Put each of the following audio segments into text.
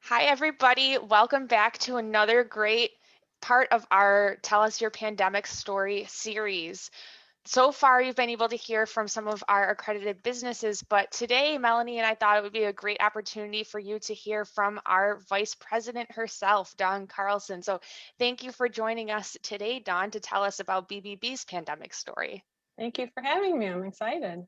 Hi, everybody. Welcome back to another great part of our Tell Us Your Pandemic Story series. So far, you've been able to hear from some of our accredited businesses, but today, Melanie and I thought it would be a great opportunity for you to hear from our Vice President herself, Dawn Carlson. So thank you for joining us today, Dawn, to tell us about BBB's pandemic story. Thank you for having me. I'm excited.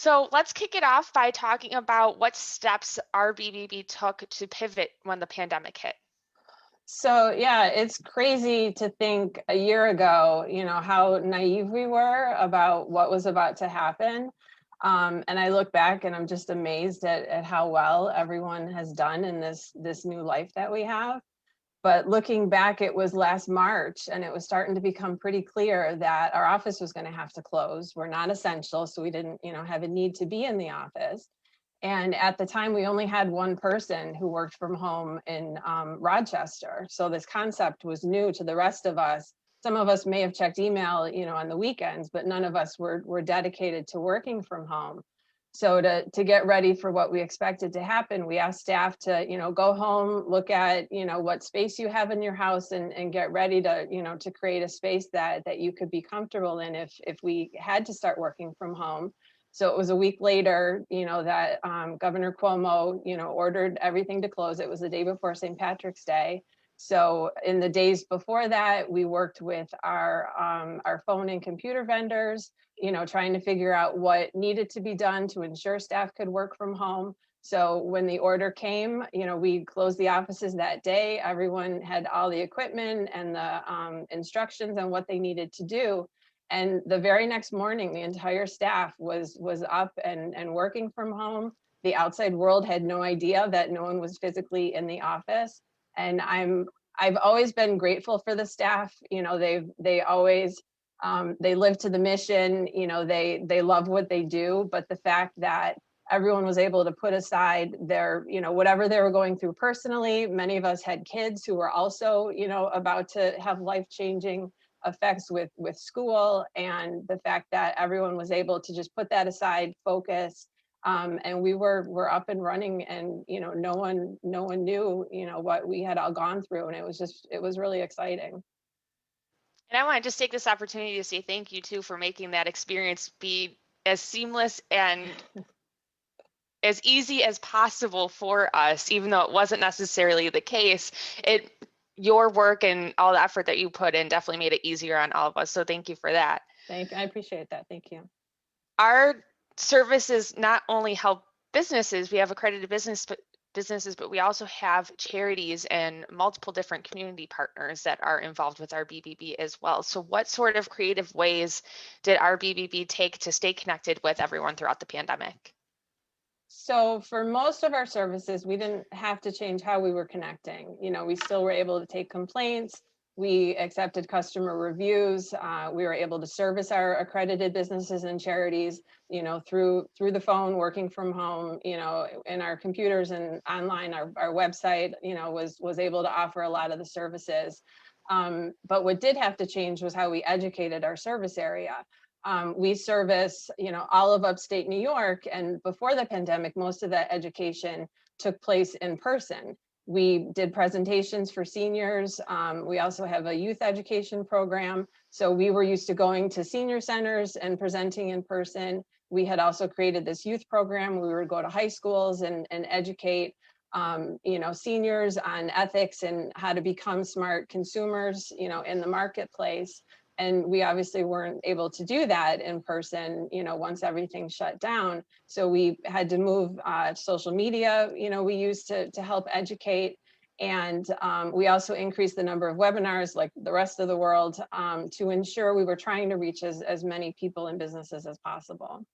So let's kick it off by talking about what steps our BBB took to pivot when the pandemic hit. So yeah, it's crazy to think a year ago, how naive we were about what was about to happen. And I look back and I'm just amazed at how well everyone has done in this new life that we have. But looking back, it was last March and it was starting to become pretty clear that our office was going to have to close. We're not essential, so we didn't, have a need to be in the office. And at the time, we only had one person who worked from home in Rochester. So this concept was new to the rest of us. Some of us may have checked email, on the weekends, but none of us were dedicated to working from home. So to get ready for what we expected to happen, we asked staff to, go home, look at, what space you have in your house and get ready to, to create a space that you could be comfortable in if we had to start working from home. So it was a week later, that Governor Cuomo, ordered everything to close. It was the day before St. Patrick's Day. So in the days before that, we worked with our phone and computer vendors, trying to figure out what needed to be done to ensure staff could work from home. So when the order came, we closed the offices that day. Everyone had all the equipment and the instructions on what they needed to do. And the very next morning, the entire staff was up and working from home. The outside world had no idea that no one was physically in the office. And I've always been grateful for the staff. They always they live to the mission. They love what they do. But the fact that everyone was able to put aside their, whatever they were going through personally. Many of us had kids who were also, about to have life-changing effects with school, and the fact that everyone was able to just put that aside, focus, and we were up and running, and no one knew what we had all gone through, and it was really exciting. And I want to just take this opportunity to say thank you too for making that experience be as seamless and as easy as possible for us, even though it wasn't necessarily the case. Your work and all the effort that you put in definitely made it easier on all of us. So thank you for that. I appreciate that. Thank you. Our services not only help businesses, we have accredited businesses, but we also have charities and multiple different community partners that are involved with our BBB as well. So what sort of creative ways did our BBB take to stay connected with everyone throughout the pandemic? So for most of our services, we didn't have to change how we were connecting. We still were able to take complaints. We accepted customer reviews. We were able to service our accredited businesses and charities, through the phone, working from home, in our computers and online. Our website, was able to offer a lot of the services. But what did have to change was how we educated our service area. We service, all of upstate New York, and before the pandemic, most of that education took place in person. We did presentations for seniors. We also have a youth education program. So we were used to going to senior centers and presenting in person. We had also created this youth program. We would go to high schools and educate, seniors on ethics and how to become smart consumers, in the marketplace. And we obviously weren't able to do that in person, once everything shut down. So we had to move social media, we used to help educate. And we also increased the number of webinars like the rest of the world, to ensure we were trying to reach as many people and businesses as possible.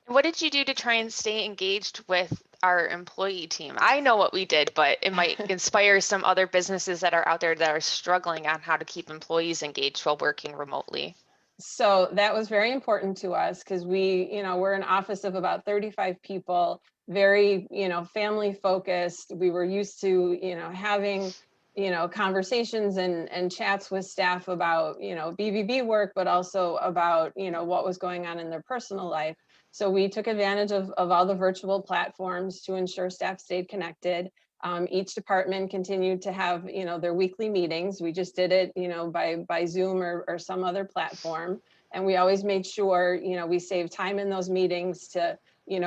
What did you do to try and stay engaged with our employee team? I know what we did, but it might inspire some other businesses that are out there that are struggling on how to keep employees engaged while working remotely. So that was very important to us because we're an office of about 35 people, very, family focused. We were used to, having, conversations and chats with staff about, BBB work, but also about, what was going on in their personal life. So we took advantage of all the virtual platforms to ensure staff stayed connected. Each department continued to have, their weekly meetings. We just did it, by Zoom or some other platform. And we always made sure, we saved time in those meetings to,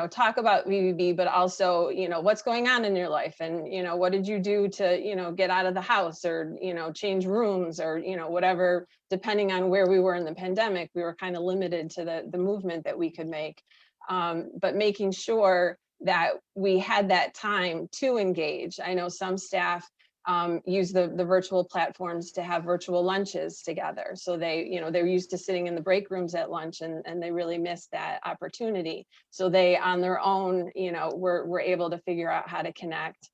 talk about BBB, but also, what's going on in your life, and, what did you do to, get out of the house, or, change rooms, or, whatever, depending on where we were in the pandemic, we were kind of limited to the movement that we could make. But making sure that we had that time to engage. I know some staff use the virtual platforms to have virtual lunches together. So they're used to sitting in the break rooms at lunch, and they really missed that opportunity. So they, on their own, were able to figure out how to connect.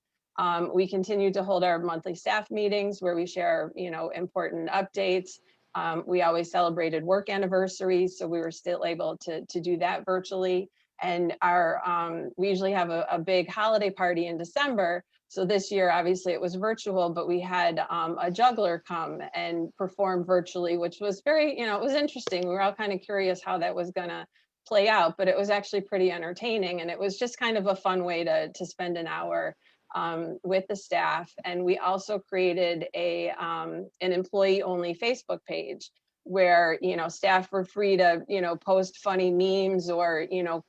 We continue to hold our monthly staff meetings where we share, important updates. We always celebrated work anniversaries, so we were still able to do that virtually. And we usually have a big holiday party in December. So this year, obviously, it was virtual, but we had a juggler come and perform virtually, which was very, it was interesting. We were all kind of curious how that was going to play out, but it was actually pretty entertaining. And it was just kind of a fun way to spend an hour with the staff. And we also created an employee only Facebook page where, staff were free to, post funny memes or,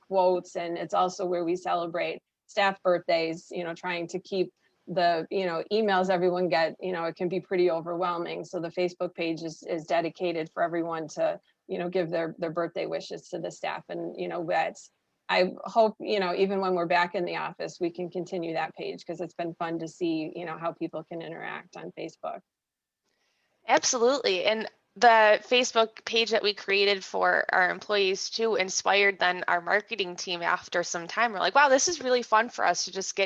quotes. And it's also where we celebrate staff birthdays, trying to keep the, emails everyone get, it can be pretty overwhelming. So the Facebook page is dedicated for everyone to, give their birthday wishes to the staff. And, I hope, even when we're back in the office, we can continue that page, because it's been fun to see, how people can interact on Facebook. Absolutely. And the Facebook page that we created for our employees too inspired then our marketing team after some time. We're like, wow, this is really fun for us to just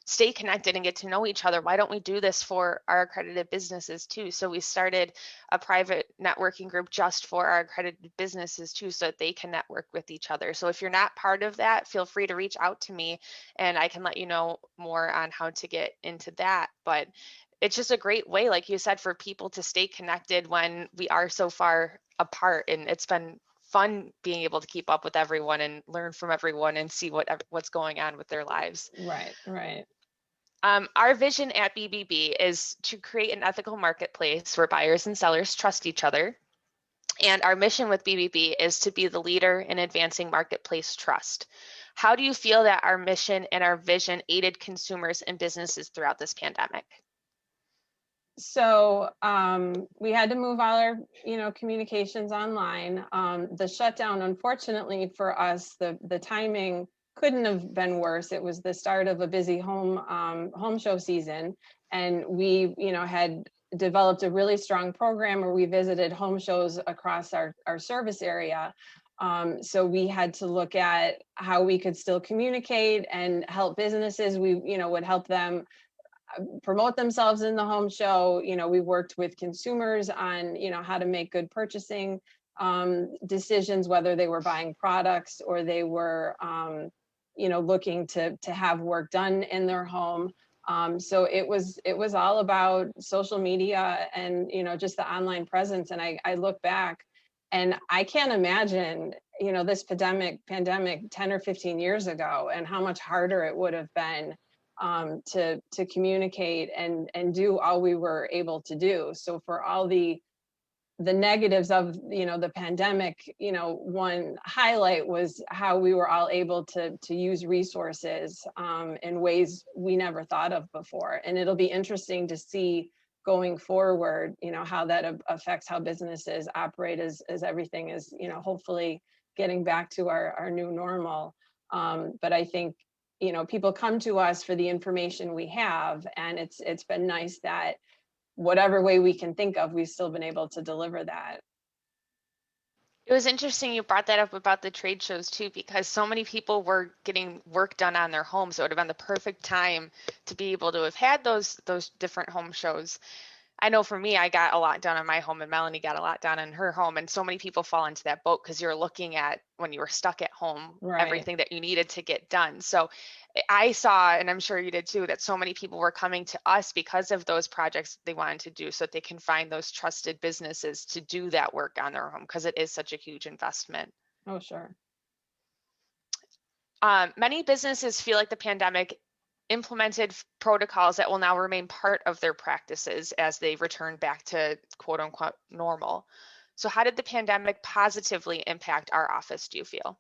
stay connected and get to know each other. Why don't we do this for our accredited businesses too? So we started a private networking group just for our accredited businesses too, so that they can network with each other. So if you're not part of that, feel free to reach out to me and I can let you know more on how to get into that. But it's just a great way, like you said, for people to stay connected when we are so far apart. And it's been fun being able to keep up with everyone and learn from everyone and see what's going on with their lives. Right, right. Our vision at BBB is to create an ethical marketplace where buyers and sellers trust each other. And our mission with BBB is to be the leader in advancing marketplace trust. How do you feel that our mission and our vision aided consumers and businesses throughout this pandemic? So we had to move all our, communications online. The shutdown, unfortunately for us, the timing couldn't have been worse. It was the start of a busy home show season, and we, had developed a really strong program where we visited home shows across our service area. So we had to look at how we could still communicate and help businesses. We, would help them promote themselves in the home show. We worked with consumers on, how to make good purchasing decisions, whether they were buying products or they were, looking to have work done in their home. So it was all about social media and, just the online presence. And I look back and I can't imagine, this pandemic 10 or 15 years ago, and how much harder it would have been to communicate and do all we were able to do. So for all the negatives of, the pandemic, one highlight was how we were all able to use resources in ways we never thought of before. And it'll be interesting to see going forward, how that affects how businesses operate as everything is, hopefully getting back to our new normal. But I think, people come to us for the information we have, and it's been nice that whatever way we can think of, we've still been able to deliver that. It was interesting you brought that up about the trade shows too, because so many people were getting work done on their homes. So it would have been the perfect time to be able to have had those different home shows. I know for me, I got a lot done in my home and Melanie got a lot done in her home. And so many people fall into that boat because you're looking at, when you were stuck at home, Right. everything that you needed to get done. So I saw, and I'm sure you did too, that so many people were coming to us because of those projects they wanted to do so that they can find those trusted businesses to do that work on their home, because it is such a huge investment. Oh, sure. Many businesses feel like the pandemic implemented protocols that will now remain part of their practices as they return back to quote unquote normal. So how did the pandemic positively impact our office, do you feel?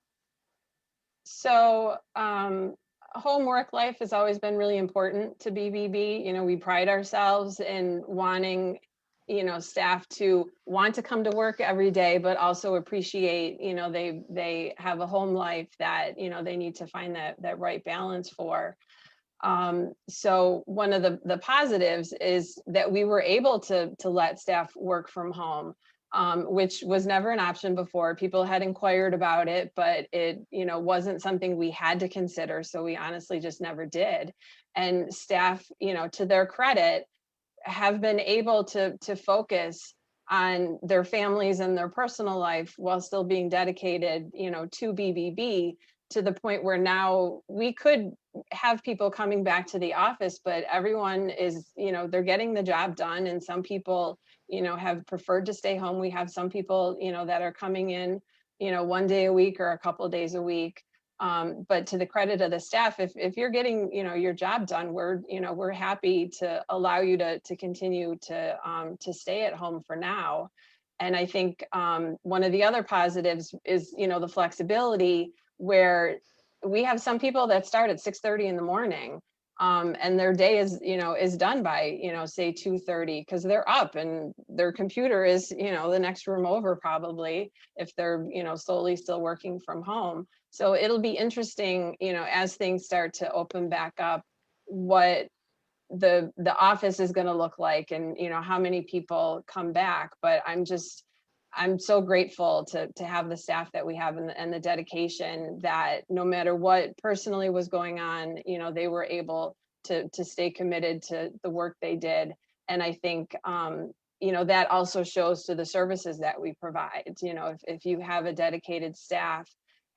So, home work life has always been really important to BBB. You know, we pride ourselves in wanting, staff to want to come to work every day, but also appreciate, they have a home life that, they need to find that right balance for. So one of the positives is that we were able to let staff work from home, which was never an option before. People had inquired about it, but it, wasn't something we had to consider. So we honestly just never did. And staff, to their credit, have been able to focus on their families and their personal life while still being dedicated, to BBB, to the point where now we could have people coming back to the office, but everyone is, they're getting the job done. And some people, have preferred to stay home. We have some people, that are coming in, one day a week or a couple of days a week. But to the credit of the staff, if you're getting, your job done, we're happy to allow you to continue to stay at home for now. And I think one of the other positives is, the flexibility, where we have some people that start at 6:30 in the morning, and their day is done by, say 2:30, because they're up and their computer is, the next room over, probably, if they're, solely still working from home. So it'll be interesting, as things start to open back up, what the office is going to look like, and how many people come back. But I'm so grateful to have the staff that we have, and the dedication that no matter what personally was going on, they were able to stay committed to the work they did. And I think that also shows to the services that we provide. If you have a dedicated staff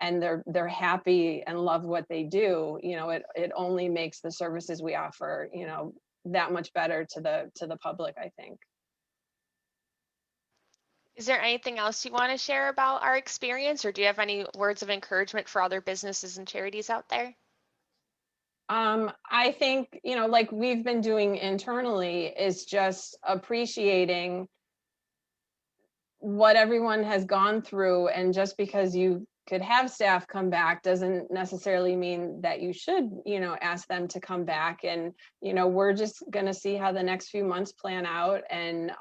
and they're happy and love what they do, it only makes the services we offer, that much better to the public, I think. Is there anything else you want to share about our experience, or do you have any words of encouragement for other businesses and charities out there? I think, like we've been doing internally, is just appreciating what everyone has gone through. And just because you could have staff come back doesn't necessarily mean that you should, ask them to come back. And, we're just going to see how the next few months plan out. And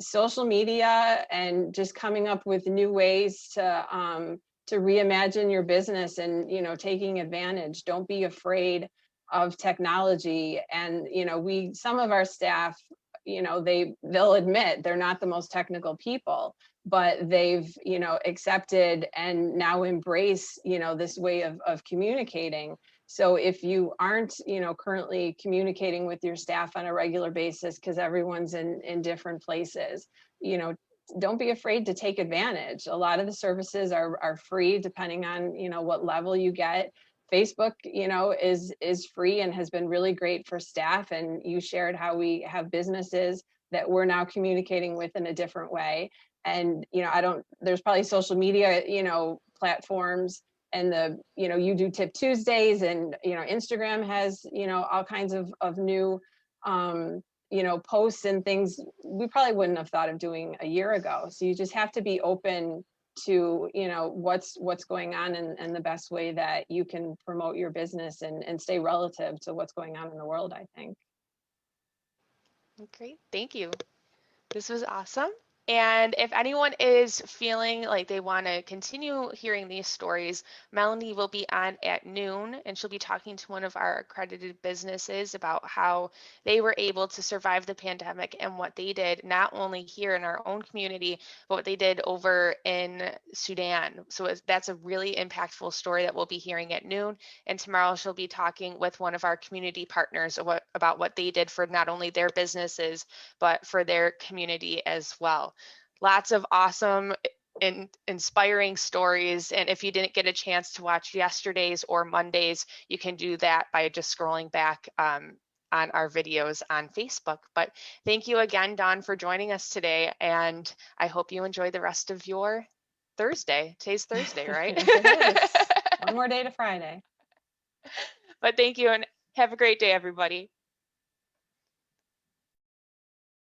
social media, and just coming up with new ways to reimagine your business, and, taking advantage. Don't be afraid of technology. And, some of our staff, they'll admit they're not the most technical people, but they've, accepted and now embrace, this way of communicating. So if you aren't, currently communicating with your staff on a regular basis, because everyone's in different places, don't be afraid to take advantage. A lot of the services are free, depending on, what level you get. Facebook, is free and has been really great for staff. And you shared how we have businesses that we're now communicating with in a different way. And, there's probably social media, platforms, and you do Tip Tuesdays, and, Instagram has, all kinds of new, posts and things we probably wouldn't have thought of doing a year ago. So you just have to be open to, what's going on, and the best way that you can promote your business and stay relative to what's going on in the world, I think. Great, thank you. This was awesome. And if anyone is feeling like they want to continue hearing these stories, Melanie will be on at noon, and she'll be talking to one of our accredited businesses about how they were able to survive the pandemic and what they did, not only here in our own community, but what they did over in Sudan. So that's a really impactful story that we'll be hearing at noon. And tomorrow she'll be talking with one of our community partners about what they did for not only their businesses, but for their community as well. Lots of awesome and inspiring stories. And if you didn't get a chance to watch yesterday's or Monday's, you can do that by just scrolling back on our videos on Facebook. But thank you again, Dawn, for joining us today. And I hope you enjoy the rest of your Thursday. Today's Thursday, right? Yes, it is. One more day to Friday. But thank you and have a great day, everybody.